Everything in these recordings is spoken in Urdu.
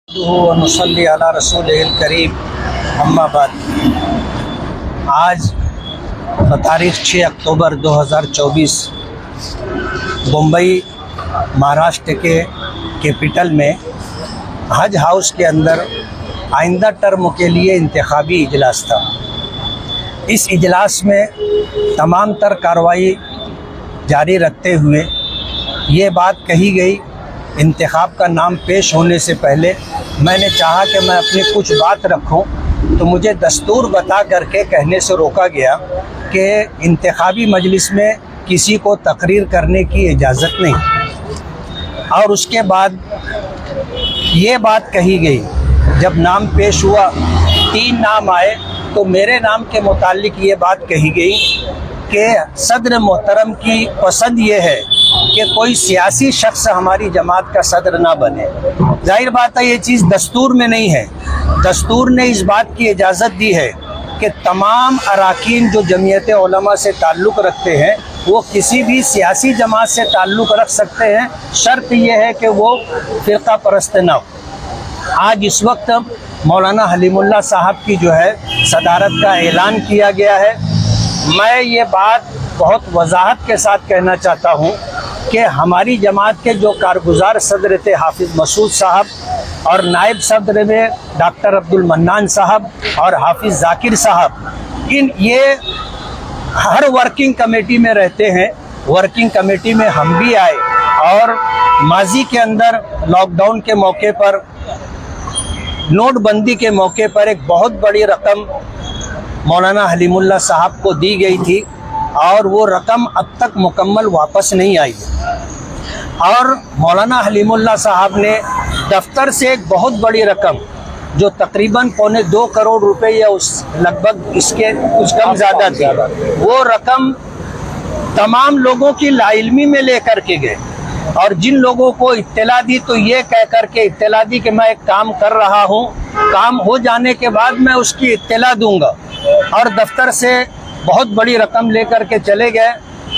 ونصلی علی رسول الکریم اما بعد۔ آج بتاریخ 6 اکتوبر 2024 بمبئی مہاراشٹر کے کیپٹل میں حج ہاؤس کے اندر آئندہ ٹرم کے لیے انتخابی اجلاس تھا۔ اس اجلاس میں تمام تر کارروائی جاری رکھتے ہوئے یہ بات کہی گئی، انتخاب کا نام پیش ہونے سے پہلے میں نے چاہا کہ میں اپنی کچھ بات رکھوں، تو مجھے دستور بتا کر کے کہنے سے روکا گیا کہ انتخابی مجلس میں کسی کو تقریر کرنے کی اجازت نہیں۔ اور اس کے بعد یہ بات کہی گئی، جب نام پیش ہوا 3 نام آئے تو میرے نام کے متعلق یہ بات کہی گئی کہ صدر محترم کی پسند یہ ہے کہ کوئی سیاسی شخص ہماری جماعت کا صدر نہ بنے۔ ظاہر بات ہے یہ چیز دستور میں نہیں ہے۔ دستور نے اس بات کی اجازت دی ہے کہ تمام اراکین جو جمعیت علماء سے تعلق رکھتے ہیں وہ کسی بھی سیاسی جماعت سے تعلق رکھ سکتے ہیں، شرط یہ ہے کہ وہ فرقہ پرست نہ ہو۔ آج اس وقت مولانا حلیم اللہ صاحب کی جو ہے صدارت کا اعلان کیا گیا ہے۔ میں یہ بات بہت وضاحت کے ساتھ کہنا چاہتا ہوں کہ ہماری جماعت کے جو کارگزار صدر تھے حافظ مسعود صاحب، اور نائب صدر میں ڈاکٹر عبد المنان صاحب اور حافظ ذاکر صاحب، یہ ہر ورکنگ کمیٹی میں رہتے ہیں۔ ورکنگ کمیٹی میں ہم بھی آئے، اور ماضی کے اندر لاک ڈاؤن کے موقع پر، نوٹ بندی کے موقع پر ایک بہت بڑی رقم مولانا حلیم اللہ صاحب کو دی گئی تھی، اور وہ رقم اب تک مکمل واپس نہیں آئی۔ اور مولانا حلیم اللہ صاحب نے دفتر سے ایک بہت بڑی رقم، جو تقریباً 2.25 کروڑ روپے یا لگ بھگ اس کے کچھ کم زیادہ تھی، وہ رقم تمام لوگوں کی لا علمی میں لے کر کے گئے، اور جن لوگوں کو اطلاع دی تو یہ کہہ کر کے اطلاع دی کہ میں ایک کام کر رہا ہوں، کام ہو جانے کے بعد میں اس کی اطلاع دوں گا، اور دفتر سے بہت بڑی رقم لے کر کے چلے گئے،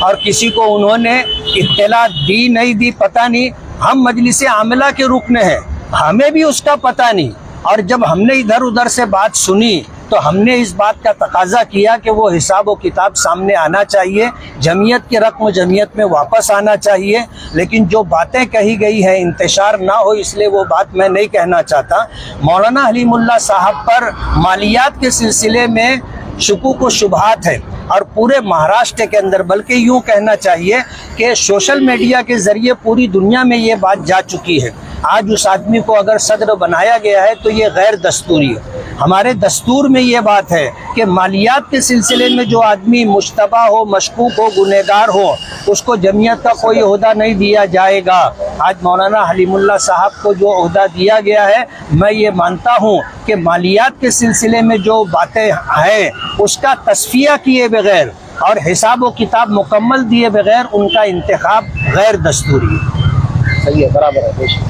اور کسی کو انہوں نے اطلاع دی نہیں دی پتہ نہیں۔ ہم مجلس عاملہ کے رکن ہیں، ہمیں بھی اس کا پتہ نہیں، اور جب ہم نے ادھر ادھر سے بات سنی تو ہم نے اس بات کا تقاضا کیا کہ وہ حساب و کتاب سامنے آنا چاہیے، جمعیت کی رقم جمعیت میں واپس آنا چاہیے۔ لیکن جو باتیں کہی گئی ہیں انتشار نہ ہو، اس لیے وہ بات میں نہیں کہنا چاہتا۔ مولانا حلیم اللہ صاحب پر مالیات کے سلسلے میں شکوک و شبہات ہے، اور پورے مہاراشٹر کے اندر، بلکہ یوں کہنا چاہیے کہ سوشل میڈیا کے ذریعے پوری دنیا میں یہ بات جا چکی ہے۔ آج اس آدمی کو اگر صدر بنایا گیا ہے تو یہ غیر دستوری ہے۔ ہمارے دستور میں یہ بات ہے کہ مالیات کے سلسلے میں جو آدمی مشتبہ ہو، مشکوک ہو، گنہگار ہو، اس کو جمعیت کا کوئی عہدہ نہیں دیا جائے گا۔ آج مولانا حلیم اللہ صاحب کو جو عہدہ دیا گیا ہے، میں یہ مانتا ہوں کہ مالیات کے سلسلے میں جو باتیں ہیں اس کا تصفیہ کیے بغیر اور حساب و کتاب مکمل دیے بغیر ان کا انتخاب غیر دستوری ہے۔ صحیح ہے، برابر ہے۔